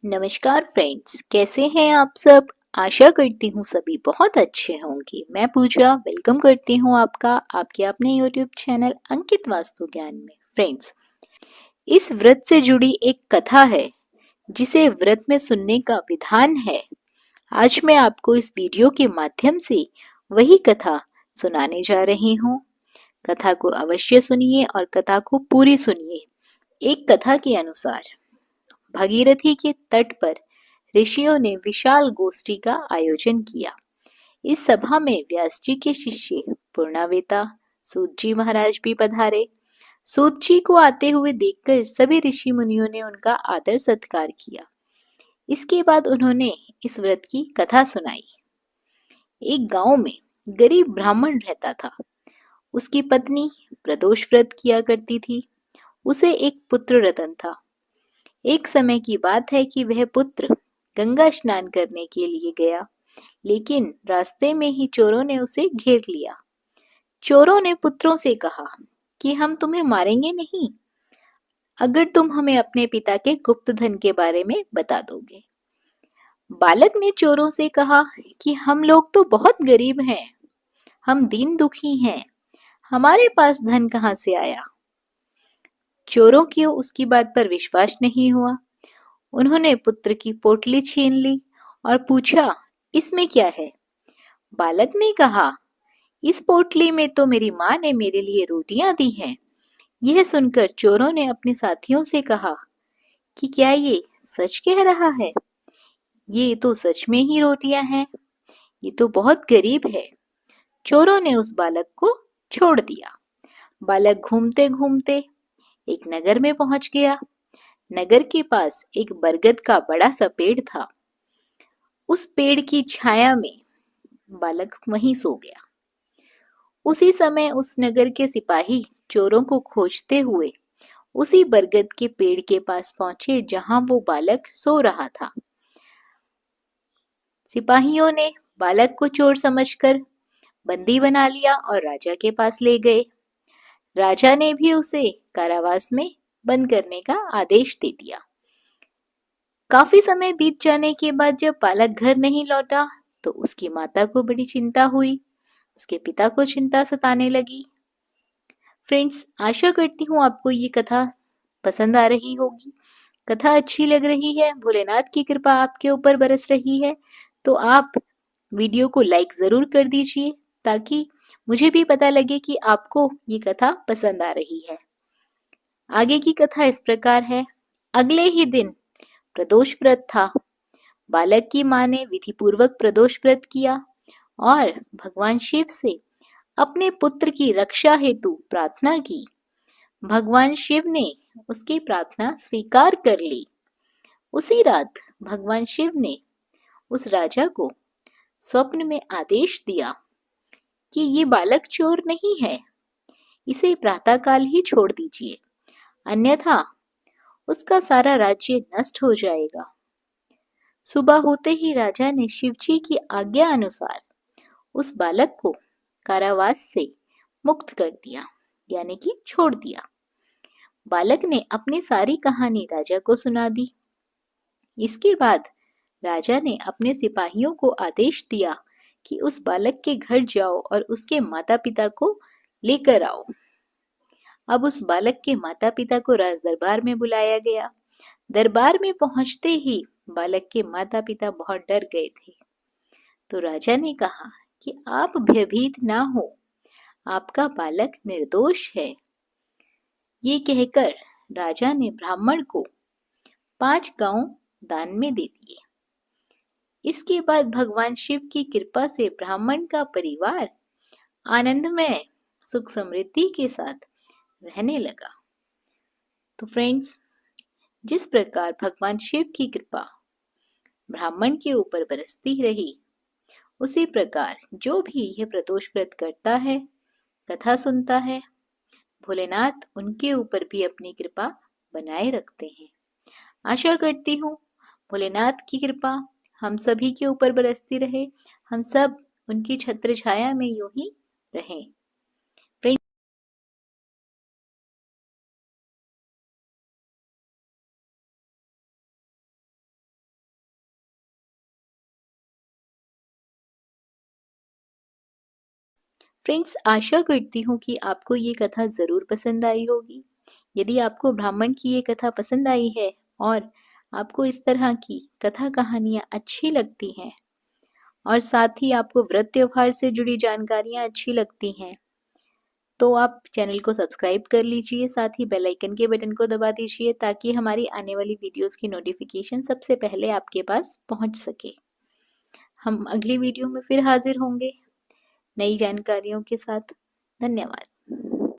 नमस्कार फ्रेंड्स, कैसे हैं आप सब। आशा करती हूँ सभी बहुत अच्छे होंगे। मैं पूजा वेलकम करती हूँ आपका आपके अपने यूट्यूब चैनल अंकित वास्तु ज्ञान में। फ्रेंड्स, इस व्रत से जुड़ी एक कथा है जिसे व्रत में सुनने का विधान है। आज मैं आपको इस वीडियो के माध्यम से वही कथा सुनाने जा रही हूँ। कथा को अवश्य सुनिए और कथा को पूरी सुनिए। एक कथा के अनुसार भागीरथी के तट पर ऋषियों ने विशाल गोष्ठी का आयोजन किया। इस सभा में व्यास जी के शिष्य पूर्णावेता सूत जी महाराज भी पधारे। सूत जी को आते हुए देखकर सभी ऋषि मुनियों ने उनका आदर सत्कार किया। इसके बाद उन्होंने इस व्रत की कथा सुनाई। एक गांव में गरीब ब्राह्मण रहता था। उसकी पत्नी प्रदोष व्रत किया करती थी। उसे एक पुत्र रतन था। एक समय की बात है कि वह पुत्र गंगा स्नान करने के लिए गया, लेकिन रास्ते में ही चोरों ने उसे घेर लिया। चोरों ने पुत्रों से कहा कि हम तुम्हें मारेंगे नहीं, अगर तुम हमें अपने पिता के गुप्त धन के बारे में बता दोगे। बालक ने चोरों से कहा कि हम लोग तो बहुत गरीब हैं, हम दीन दुखी हैं, हमारे पास धन कहाँ से आया। चोरों को उसकी बात पर विश्वास नहीं हुआ। उन्होंने पुत्र की पोटली छीन ली और पूछा, इसमें क्या है। बालक ने कहा, इस पोटली में तो मेरी माँ ने मेरे लिए रोटियां दी हैं। यह सुनकर चोरों ने अपने साथियों से कहा कि क्या ये सच कह रहा है। ये तो सच में ही रोटियां हैं, ये तो बहुत गरीब है। चोरों ने उस बालक को छोड़ दिया। बालक घूमते घूमते एक नगर में पहुंच गया। नगर के पास एक बरगद का बड़ा सा पेड़ था। उस पेड़ की छाया में बालक वहीं सो गया। उसी समय उस नगर के सिपाही चोरों को खोजते हुए उसी बरगद के पेड़ के पास पहुंचे जहां वो बालक सो रहा था। सिपाहियों ने बालक को चोर समझकर बंदी बना लिया और राजा के पास ले गए। राजा ने भी उसे कारावास में बंद करने का आदेश दे दिया। काफी समय बीत जाने के बाद जब बालक घर नहीं लौटा तो उसकी माता को बड़ी चिंता हुई। उसके पिता को चिंता सताने लगी। फ्रेंड्स, आशा करती हूँ आपको ये कथा पसंद आ रही होगी। कथा अच्छी लग रही है, भोलेनाथ की कृपा आपके ऊपर बरस रही है, तो आप वीडियो को लाइक जरूर कर दीजिए ताकि मुझे भी पता लगे कि आपको ये कथा पसंद आ रही है। आगे की कथा इस प्रकार है। अगले ही दिन प्रदोष व्रत था। बालक की माँ ने विधि पूर्वक प्रदोष व्रत किया और भगवान शिव से अपने पुत्र की रक्षा हेतु प्रार्थना की। भगवान शिव ने उसकी प्रार्थना स्वीकार कर ली। उसी रात भगवान शिव ने उस राजा को स्वप्न में आदेश दिया कि ये बालक चोर नहीं है, इसे प्रातःकाल ही छोड़ दीजिए, अन्यथा उसका सारा राज्य नष्ट हो जाएगा। सुबह होते ही राजा ने शिवजी की आज्ञा अनुसार उस बालक को कारावास से मुक्त कर दिया, यानी कि छोड़ दिया। बालक ने अपनी सारी कहानी राजा को सुना दी। इसके बाद राजा ने अपने सिपाहियों को आदेश दिया कि उस बालक के घर जाओ और उसके माता पिता को लेकर आओ। अब उस बालक के माता पिता को राज दरबार में बुलाया गया। दरबार में पहुंचते ही बालक के माता पिता बहुत डर गए थे। तो राजा ने कहा कि आप भयभीत ना हो, आपका बालक निर्दोष है। ये कहकर राजा ने ब्राह्मण को 5 गांव दान में दे दिए। इसके बाद भगवान शिव की कृपा से ब्राह्मण का परिवार आनंदमय सुख समृद्धि के साथ रहने लगा। तो फ्रेंड्स, जिस प्रकार भगवान शिव की कृपा ब्राह्मण के ऊपर बरसती रही, उसी प्रकार जो भी यह प्रदोष व्रत करता है, कथा सुनता है, भोलेनाथ उनके ऊपर भी अपनी कृपा बनाए रखते हैं। आशा करती हूँ भोलेनाथ की कृपा हम सभी के ऊपर बरसती रहे, हम सब उनकी छत्र छाया में यूं ही रहें। फ्रेंड्स, आशा करती हूँ कि आपको ये कथा ज़रूर पसंद आई होगी। यदि आपको ब्राह्मण की ये कथा पसंद आई है और आपको इस तरह की कथा कहानियाँ अच्छी लगती हैं और साथ ही आपको व्रत त्योहार से जुड़ी जानकारियाँ अच्छी लगती हैं, तो आप चैनल को सब्सक्राइब कर लीजिए, साथ ही बेल आइकन के बटन को दबा दीजिए ताकि हमारी आने वाली वीडियोस की नोटिफिकेशन सबसे पहले आपके पास पहुंच सके। हम अगली वीडियो में फिर हाजिर होंगे नई जानकारियों के साथ। धन्यवाद।